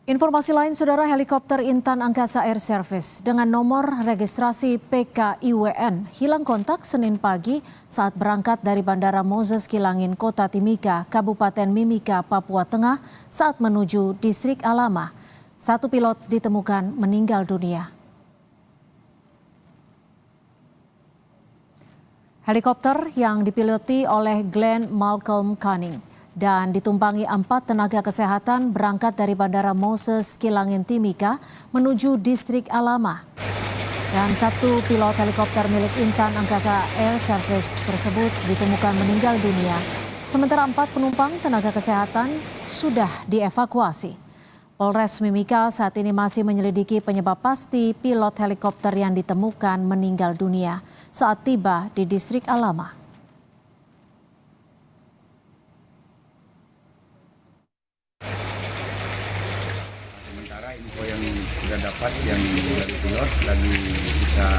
Informasi lain, Saudara, helikopter Intan Angkasa Air Service dengan nomor registrasi PKIWN hilang kontak Senin pagi saat berangkat dari Bandara Moses Kilangin, Kota Timika, Kabupaten Mimika, Papua Tengah saat menuju Distrik Alama. Satu pilot ditemukan meninggal dunia. Helikopter yang dipiloti oleh Glenn Malcolm Canning dan ditumpangi 4 tenaga kesehatan berangkat dari Bandara Moses Kilangin Timika menuju Distrik Alama. Dan satu pilot helikopter milik Intan Angkasa Air Service tersebut ditemukan meninggal dunia. Sementara 4 penumpang tenaga kesehatan sudah dievakuasi. Polres Mimika saat ini masih menyelidiki penyebab pasti pilot helikopter yang ditemukan meninggal dunia saat tiba di Distrik Alama. Info yang sudah dapat yang dari pilot lagi kita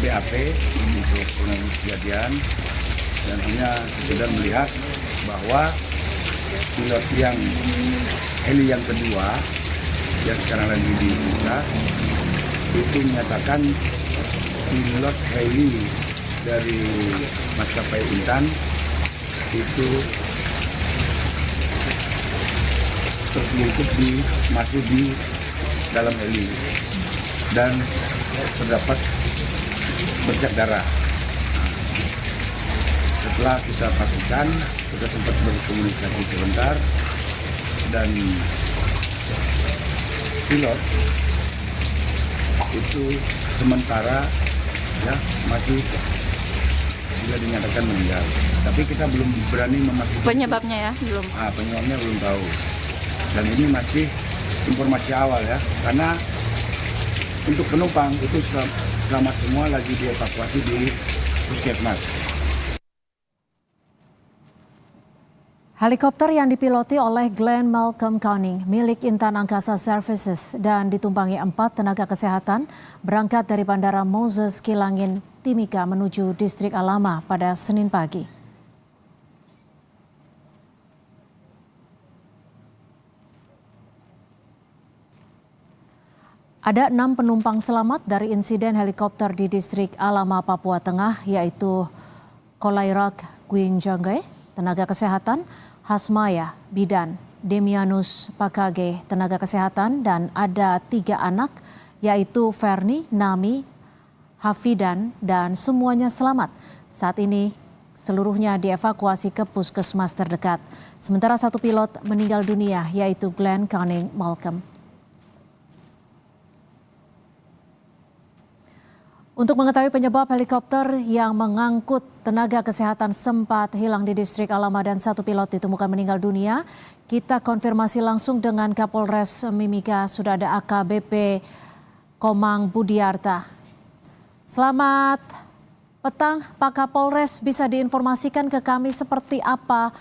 BAP untuk kronologi kejadian, dan hanya sudah melihat bahwa pilot yang heli yang kedua yang sekarang lagi diperiksa itu menyatakan pilot heli dari maskapai Intan itu terselungkup masih di dalam heli dan terdapat bercak darah. Setelah kita pastikan, kita sempat berkomunikasi sebentar dan pilot itu sementara masih sudah dinyatakan meninggal. Tapi kita belum berani memastikan penyebabnya ya, belum. Penyebabnya belum tahu. Dan ini masih informasi awal ya, karena untuk penumpang itu selamat semua lagi dievakuasi di Puskesmas. Helikopter yang dipiloti oleh Glenn Malcolm Canning milik Intan Angkasa Services dan ditumpangi 4 tenaga kesehatan berangkat dari Bandara Moses Kilangin Timika menuju Distrik Alama pada Senin pagi. Ada 6 penumpang selamat dari insiden helikopter di Distrik Alama, Papua Tengah, yaitu Kolairak Gwinjangge, tenaga kesehatan, Hasmaya, bidan, Demianus Pakage, tenaga kesehatan, dan ada 3 anak, yaitu Ferni, Nami, Hafidan, dan semuanya selamat. Saat ini seluruhnya dievakuasi ke puskesmas terdekat. Sementara 1 pilot meninggal dunia, yaitu Glenn Canning Malcolm. Untuk mengetahui penyebab helikopter yang mengangkut tenaga kesehatan sempat hilang di Distrik Alama dan 1 pilot ditemukan meninggal dunia, kita konfirmasi langsung dengan Kapolres Mimika. Sudah ada AKBP Komang Budiarta. Selamat petang Pak Kapolres, bisa diinformasikan ke kami seperti apa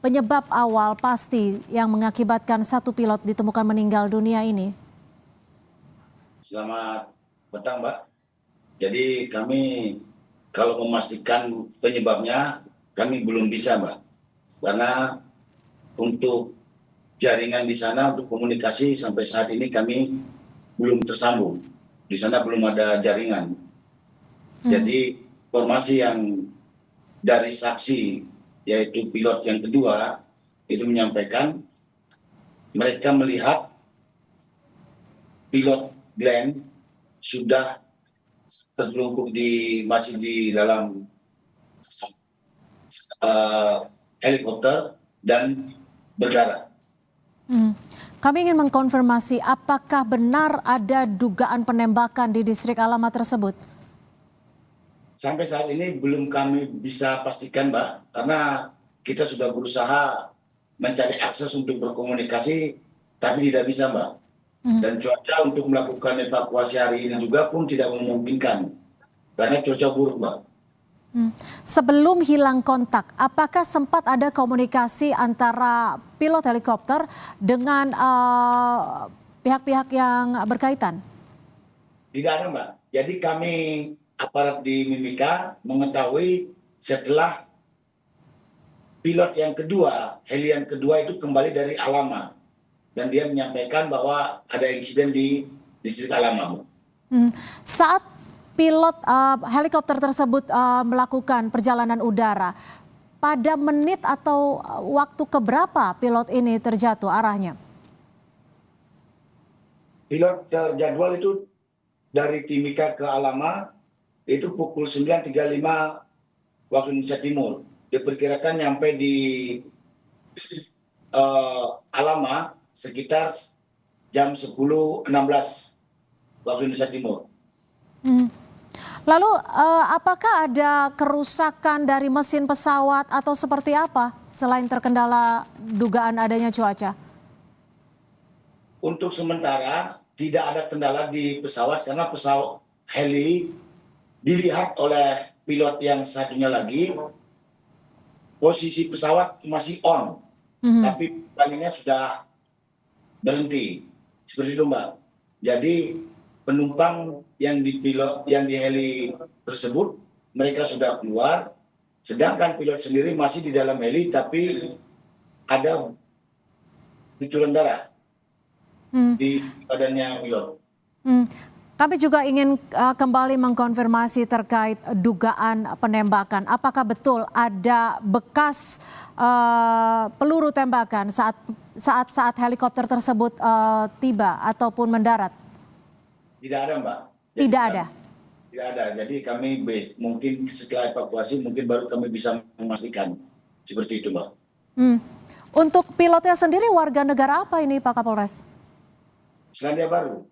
penyebab awal pasti yang mengakibatkan 1 pilot ditemukan meninggal dunia ini? Selamat petang, Mbak. Jadi kami kalau memastikan penyebabnya kami belum bisa, Mbak. Karena untuk jaringan di sana untuk komunikasi sampai saat ini kami belum tersambung. Di sana belum ada jaringan. Jadi informasi yang dari saksi yaitu pilot yang kedua itu menyampaikan mereka melihat pilot Glenn sudah terselungkup masih di dalam helikopter dan berdarah. Kami ingin mengkonfirmasi apakah benar ada dugaan penembakan di Distrik Alama tersebut? Sampai saat ini belum kami bisa pastikan, Mbak, karena kita sudah berusaha mencari akses untuk berkomunikasi, tapi tidak bisa, Mbak. Dan cuaca untuk melakukan evakuasi hari ini juga pun tidak memungkinkan karena cuaca buruk, Mbak. Sebelum hilang kontak, apakah sempat ada komunikasi antara pilot helikopter dengan pihak-pihak yang berkaitan? Tidak ada, Mbak. Jadi kami aparat di Mimika mengetahui setelah pilot yang kedua, heli yang kedua itu kembali dari Alama. dan dia menyampaikan bahwa ada insiden di distrik Alama. Saat pilot helikopter tersebut melakukan perjalanan udara, pada menit atau waktu keberapa pilot ini terjatuh arahnya? Pilot terjadwal itu dari Timika ke Alama itu pukul 9.35 waktu Indonesia Timur. Diperkirakan nyampe di Alama sekitar jam 10.16 waktu Indonesia Timur. Lalu apakah ada kerusakan dari mesin pesawat atau seperti apa selain terkendala dugaan adanya cuaca? Untuk sementara tidak ada kendala di pesawat karena pesawat heli dilihat oleh pilot yang satunya lagi, posisi pesawat masih on, tapi palingnya sudah berhenti. Seperti itu, Mbak. Jadi penumpang yang di heli tersebut mereka sudah keluar, sedangkan pilot sendiri masih di dalam heli tapi ada kucuran darah di badannya pilot. Kami juga ingin kembali mengkonfirmasi terkait dugaan penembakan. Apakah betul ada bekas peluru tembakan saat helikopter tersebut tiba ataupun mendarat? Tidak ada, Mbak. Tidak ada. Tidak ada. Jadi kami mungkin setelah evakuasi mungkin baru kami bisa memastikan seperti itu, Mbak. Untuk pilotnya sendiri warga negara apa ini, Pak Kapolres? Selandia Baru.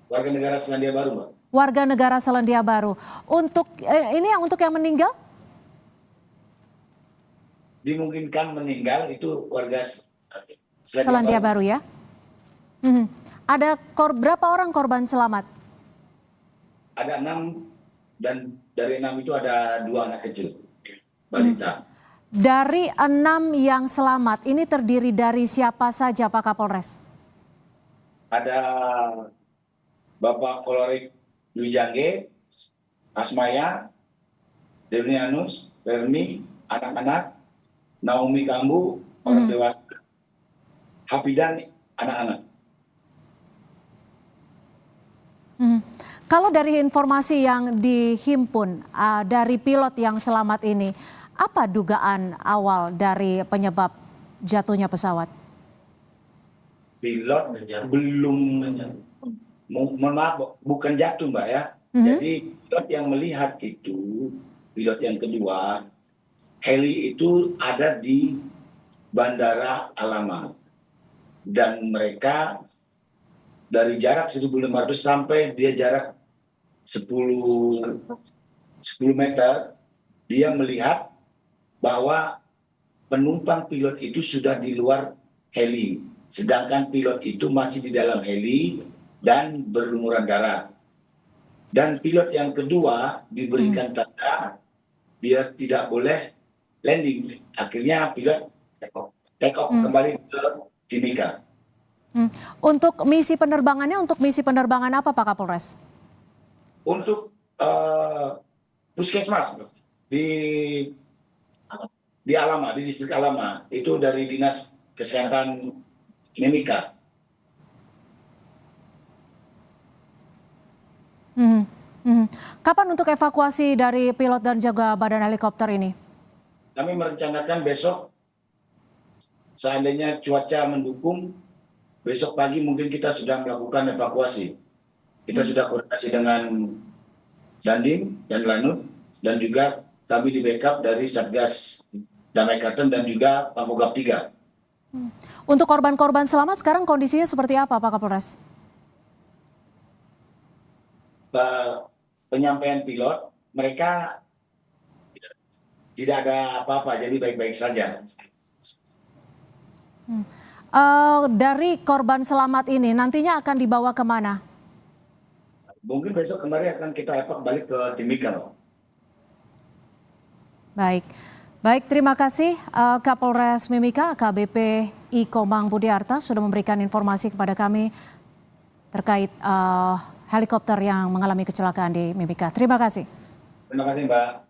Warga negara Selandia Baru, Mbak. Warga negara Selandia Baru. Untuk ini untuk yang meninggal? Dimungkinkan meninggal itu warga Selandia Baru ya. Ada berapa orang korban selamat? Ada 6 dan dari 6 itu ada 2 anak kecil, balita. Dari 6 yang selamat ini terdiri dari siapa saja, Pak Kapolres? Ada Bapak Kolorik Dwi Jangge, Asmaya, Delnianus, Fermi, anak-anak, Naomi Kambu, orang dewasa, Hafidan, anak-anak. Kalau dari informasi yang dihimpun dari pilot yang selamat ini, apa dugaan awal dari penyebab jatuhnya pesawat? Pilot belum, mohon maaf, bukan jatuh, Mbak ya. Jadi pilot yang melihat itu, pilot yang kedua, heli itu ada di Bandara Alama. Dan mereka dari jarak 1.500 sampai dia jarak 10 meter, dia melihat bahwa penumpang pilot itu sudah di luar heli, sedangkan pilot itu masih di dalam heli dan berlumuran darah. Dan pilot yang kedua diberikan tanda dia tidak boleh landing. Akhirnya pilot take off kembali ke Timika. Untuk misi penerbangannya, untuk misi penerbangan apa, Pak Kapolres? Untuk puskesmas di Alama, di distrik Alama, itu dari Dinas Kesehatan Mimika. Kapan untuk evakuasi dari pilot dan juga badan helikopter ini? Kami merencanakan besok, seandainya cuaca mendukung, besok pagi mungkin kita sudah melakukan evakuasi. Kita sudah koordinasi dengan Dandim dan Lanut, dan juga kami di backup dari Satgas Damai Kartens dan juga Pamugap 3. Untuk korban-korban selamat sekarang kondisinya seperti apa, Pak Kapolres? Penyampaian pilot, mereka tidak ada apa-apa, jadi baik-baik saja. Dari korban selamat ini nantinya akan dibawa kemana? Mungkin besok kembali akan kita evakuasi balik ke Timika. Baik, terima kasih Kapolres Mimika AKBP I Komang Budiarta sudah memberikan informasi kepada kami terkait helikopter yang mengalami kecelakaan di Mimika. Terima kasih. Terima kasih, Mbak.